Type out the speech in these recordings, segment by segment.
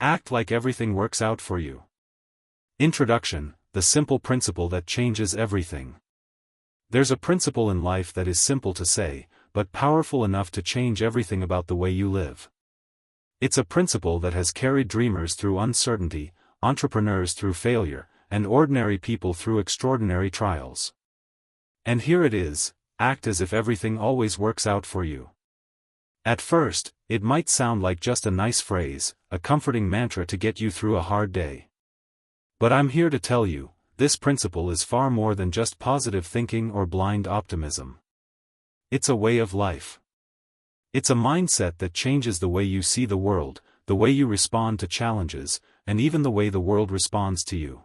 Act like everything works out for you. Introduction: the simple principle that changes everything. There's a principle in life that is simple to say, but powerful enough to change everything about the way you live. It's a principle that has carried dreamers through uncertainty, entrepreneurs through failure, and ordinary people through extraordinary trials. And here it is: act as if everything always works out for you. At first, it might sound like just a nice phrase, a comforting mantra to get you through a hard day. But I'm here to tell you, this principle is far more than just positive thinking or blind optimism. It's a way of life. It's a mindset that changes the way you see the world, the way you respond to challenges, and even the way the world responds to you.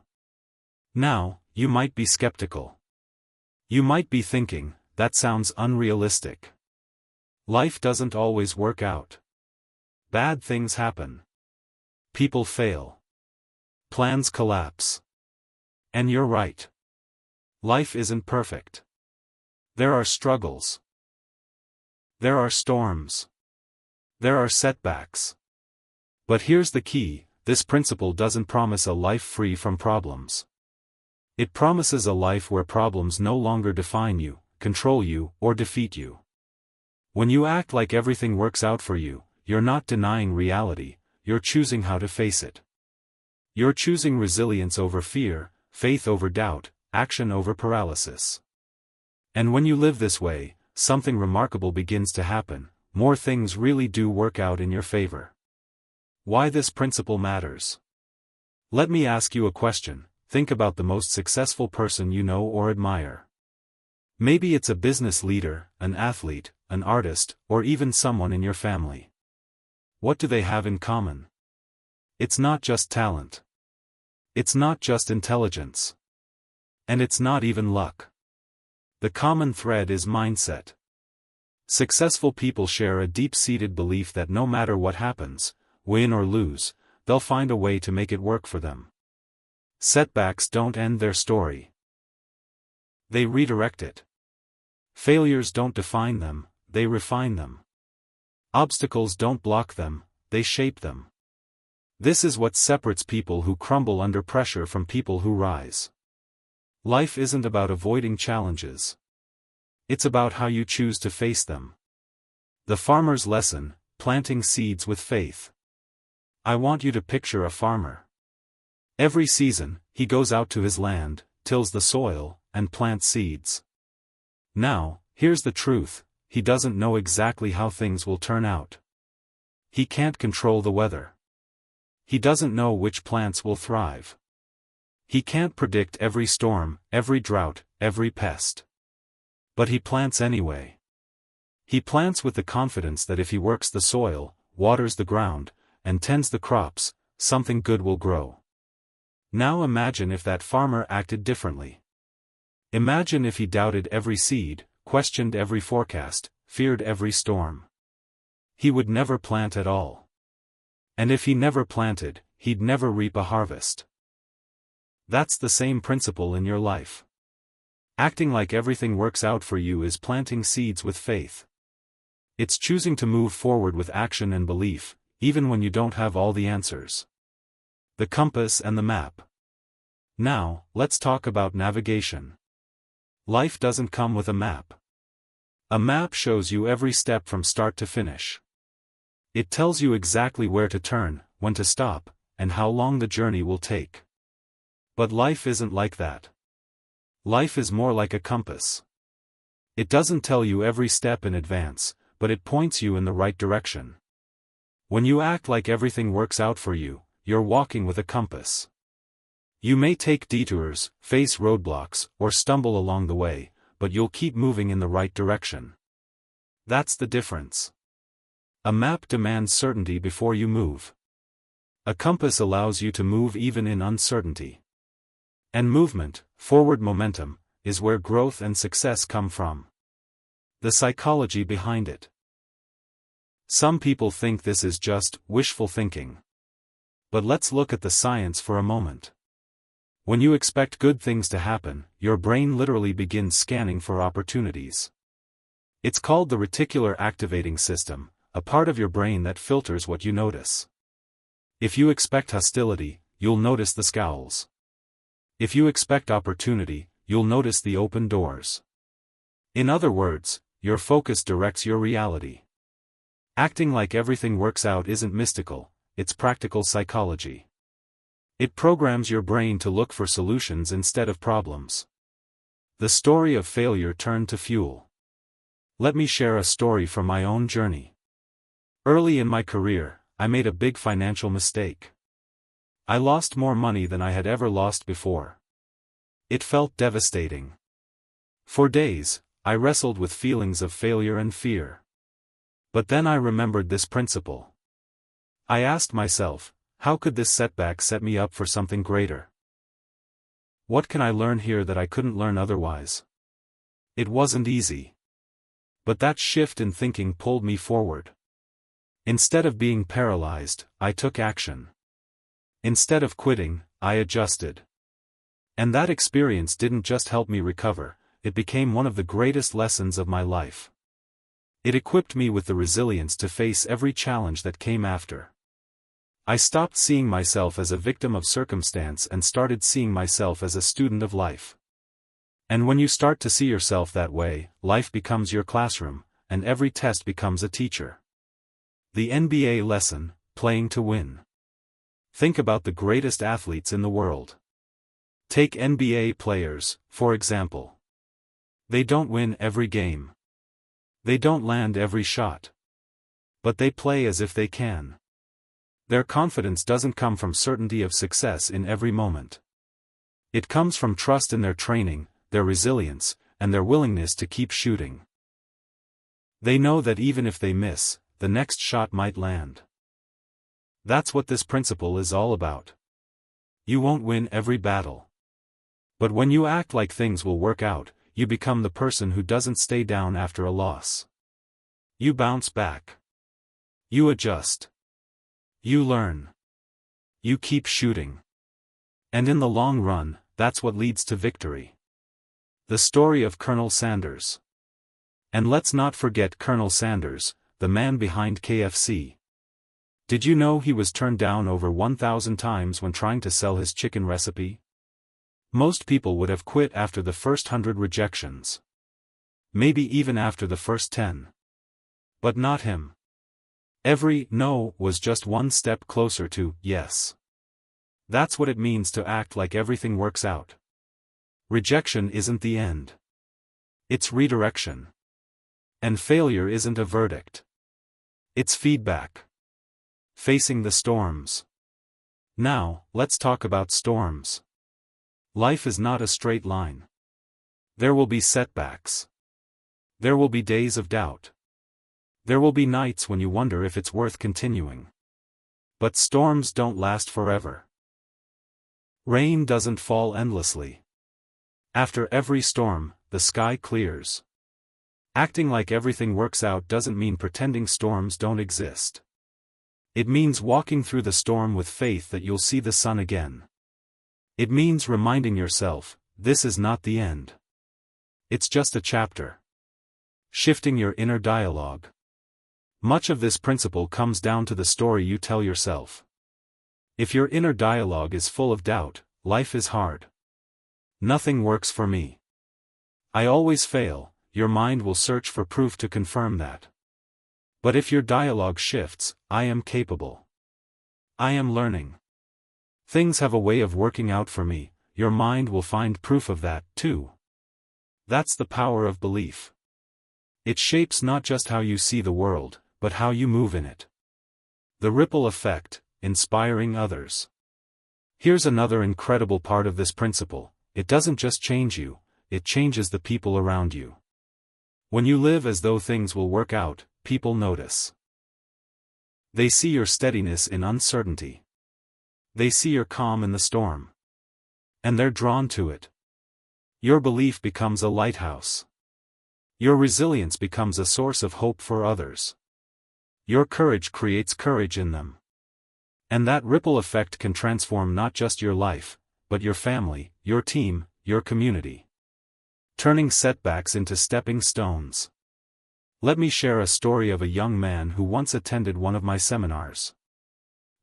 Now, you might be skeptical. You might be thinking, that sounds unrealistic. Life doesn't always work out. Bad things happen. People fail. Plans collapse. And you're right. Life isn't perfect. There are struggles. There are storms. There are setbacks. But here's the key: this principle doesn't promise a life free from problems. It promises a life where problems no longer define you, control you, or defeat you. When you act like everything works out for you, you're not denying reality, you're choosing how to face it. You're choosing resilience over fear, faith over doubt, action over paralysis. And when you live this way, something remarkable begins to happen: more things really do work out in your favor. Why this principle matters? Let me ask you a question. Think about the most successful person you know or admire. Maybe it's a business leader, an athlete, an artist, or even someone in your family. What do they have in common? It's not just talent. It's not just intelligence. And it's not even luck. The common thread is mindset. Successful people share a deep-seated belief that no matter what happens, win or lose, they'll find a way to make it work for them. Setbacks don't end their story. They redirect it. Failures don't define them, they refine them. Obstacles don't block them, they shape them. This is what separates people who crumble under pressure from people who rise. Life isn't about avoiding challenges. It's about how you choose to face them. The farmer's lesson: planting seeds with faith. I want you to picture a farmer. Every season, he goes out to his land, tills the soil, and plants seeds. Now, here's the truth: he doesn't know exactly how things will turn out. He can't control the weather. He doesn't know which plants will thrive. He can't predict every storm, every drought, every pest. But he plants anyway. He plants with the confidence that if he works the soil, waters the ground, and tends the crops, something good will grow. Now imagine if that farmer acted differently. Imagine if he doubted every seed, questioned every forecast, feared every storm. He would never plant at all. And if he never planted, he'd never reap a harvest. That's the same principle in your life. Acting like everything works out for you is planting seeds with faith. It's choosing to move forward with action and belief, even when you don't have all the answers. The compass and the map. Now, let's talk about navigation. Life doesn't come with a map. A map shows you every step from start to finish. It tells you exactly where to turn, when to stop, and how long the journey will take. But life isn't like that. Life is more like a compass. It doesn't tell you every step in advance, but it points you in the right direction. When you act like everything works out for you, you're walking with a compass. You may take detours, face roadblocks, or stumble along the way, but you'll keep moving in the right direction. That's the difference. A map demands certainty before you move. A compass allows you to move even in uncertainty. And movement, forward momentum, is where growth and success come from. The psychology behind it. Some people think this is just wishful thinking. But let's look at the science for a moment. When you expect good things to happen, your brain literally begins scanning for opportunities. It's called the reticular activating system, a part of your brain that filters what you notice. If you expect hostility, you'll notice the scowls. If you expect opportunity, you'll notice the open doors. In other words, your focus directs your reality. Acting like everything works out isn't mystical, it's practical psychology. It programs your brain to look for solutions instead of problems. The story of failure turned to fuel. Let me share a story from my own journey. Early in my career, I made a big financial mistake. I lost more money than I had ever lost before. It felt devastating. For days, I wrestled with feelings of failure and fear. But then I remembered this principle. I asked myself, how could this setback set me up for something greater? What can I learn here that I couldn't learn otherwise? It wasn't easy. But that shift in thinking pulled me forward. Instead of being paralyzed, I took action. Instead of quitting, I adjusted. And that experience didn't just help me recover, it became one of the greatest lessons of my life. It equipped me with the resilience to face every challenge that came after. I stopped seeing myself as a victim of circumstance and started seeing myself as a student of life. And when you start to see yourself that way, life becomes your classroom, and every test becomes a teacher. The NBA lesson, playing to win. Think about the greatest athletes in the world. Take NBA players, for example. They don't win every game. They don't land every shot. But they play as if they can. Their confidence doesn't come from certainty of success in every moment. It comes from trust in their training, their resilience, and their willingness to keep shooting. They know that even if they miss, the next shot might land. That's what this principle is all about. You won't win every battle. But when you act like things will work out, you become the person who doesn't stay down after a loss. You bounce back. You adjust. You learn. You keep shooting. And in the long run, that's what leads to victory. The story of Colonel Sanders. And let's not forget Colonel Sanders, the man behind KFC. Did you know he was turned down over 1,000 times when trying to sell his chicken recipe? Most people would have quit after the first 100 rejections. Maybe even after the first 10. But not him. Every no was just one step closer to yes. That's what it means to act like everything works out. Rejection isn't the end. It's redirection. And failure isn't a verdict. It's feedback. Facing the storms. Now, let's talk about storms. Life is not a straight line. There will be setbacks. There will be days of doubt. There will be nights when you wonder if it's worth continuing. But storms don't last forever. Rain doesn't fall endlessly. After every storm, the sky clears. Acting like everything works out doesn't mean pretending storms don't exist. It means walking through the storm with faith that you'll see the sun again. It means reminding yourself, this is not the end. It's just a chapter. Shifting your inner dialogue. Much of this principle comes down to the story you tell yourself. If your inner dialogue is full of doubt, life is hard. Nothing works for me. I always fail, your mind will search for proof to confirm that. But if your dialogue shifts, I am capable. I am learning. Things have a way of working out for me, your mind will find proof of that, too. That's the power of belief. It shapes not just how you see the world, but how you move in it. The ripple effect, inspiring others. Here's another incredible part of this principle, it doesn't just change you, it changes the people around you. When you live as though things will work out, people notice. They see your steadiness in uncertainty. They see your calm in the storm. And they're drawn to it. Your belief becomes a lighthouse. Your resilience becomes a source of hope for others. Your courage creates courage in them. And that ripple effect can transform not just your life, but your family, your team, your community. Turning setbacks into stepping stones. Let me share a story of a young man who once attended one of my seminars.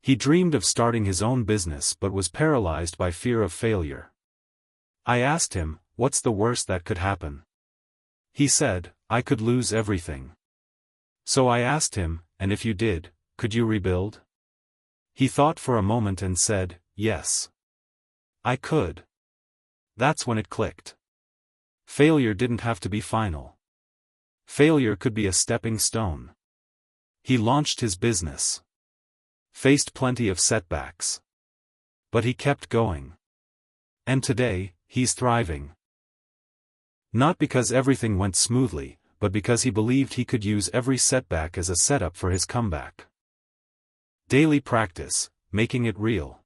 He dreamed of starting his own business but was paralyzed by fear of failure. I asked him, "What's the worst that could happen?" He said, "I could lose everything." So I asked him, "And if you did, could you rebuild?" He thought for a moment and said, "Yes. I could." That's when it clicked. Failure didn't have to be final. Failure could be a stepping stone. He launched his business. Faced plenty of setbacks. But he kept going. And today, he's thriving. Not because everything went smoothly, but because he believed he could use every setback as a setup for his comeback. Daily practice, making it real.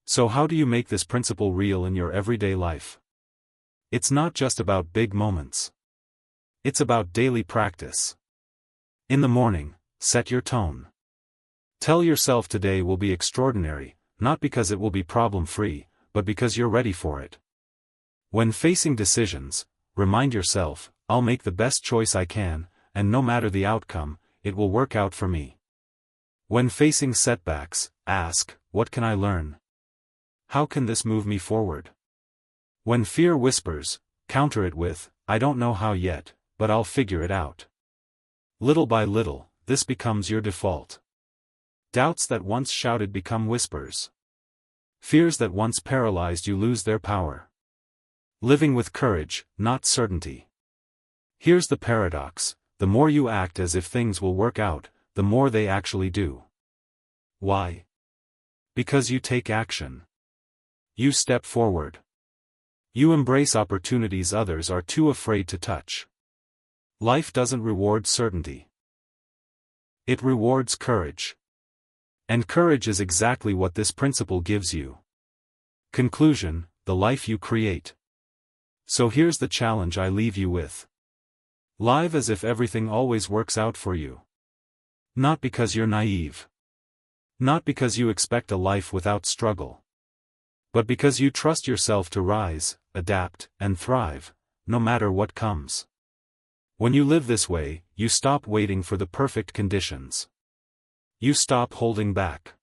So how do you make this principle real in your everyday life? It's not just about big moments. It's about daily practice. In the morning, set your tone. Tell yourself today will be extraordinary, not because it will be problem-free, but because you're ready for it. When facing decisions, remind yourself, I'll make the best choice I can, and no matter the outcome, it will work out for me. When facing setbacks, ask, what can I learn? How can this move me forward? When fear whispers, counter it with, I don't know how yet, but I'll figure it out. Little by little, this becomes your default. Doubts that once shouted become whispers. Fears that once paralyzed you lose their power. Living with courage, not certainty. Here's the paradox, the more you act as if things will work out, the more they actually do. Why? Because you take action. You step forward. You embrace opportunities others are too afraid to touch. Life doesn't reward certainty. It rewards courage. And courage is exactly what this principle gives you. Conclusion, the life you create. So here's the challenge I leave you with. Live as if everything always works out for you. Not because you're naive. Not because you expect a life without struggle. But because you trust yourself to rise, adapt, and thrive, no matter what comes. When you live this way, you stop waiting for the perfect conditions. You stop holding back.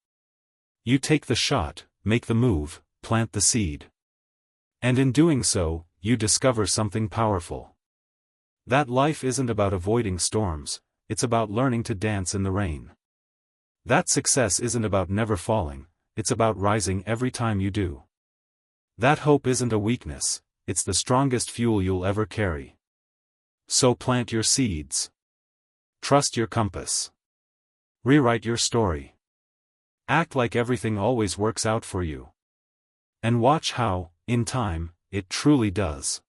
You take the shot, make the move, plant the seed. And in doing so, you discover something powerful. That life isn't about avoiding storms, it's about learning to dance in the rain. That success isn't about never falling, it's about rising every time you do. That hope isn't a weakness, it's the strongest fuel you'll ever carry. So plant your seeds. Trust your compass. Rewrite your story. Act like everything always works out for you. And watch how, in time, it truly does.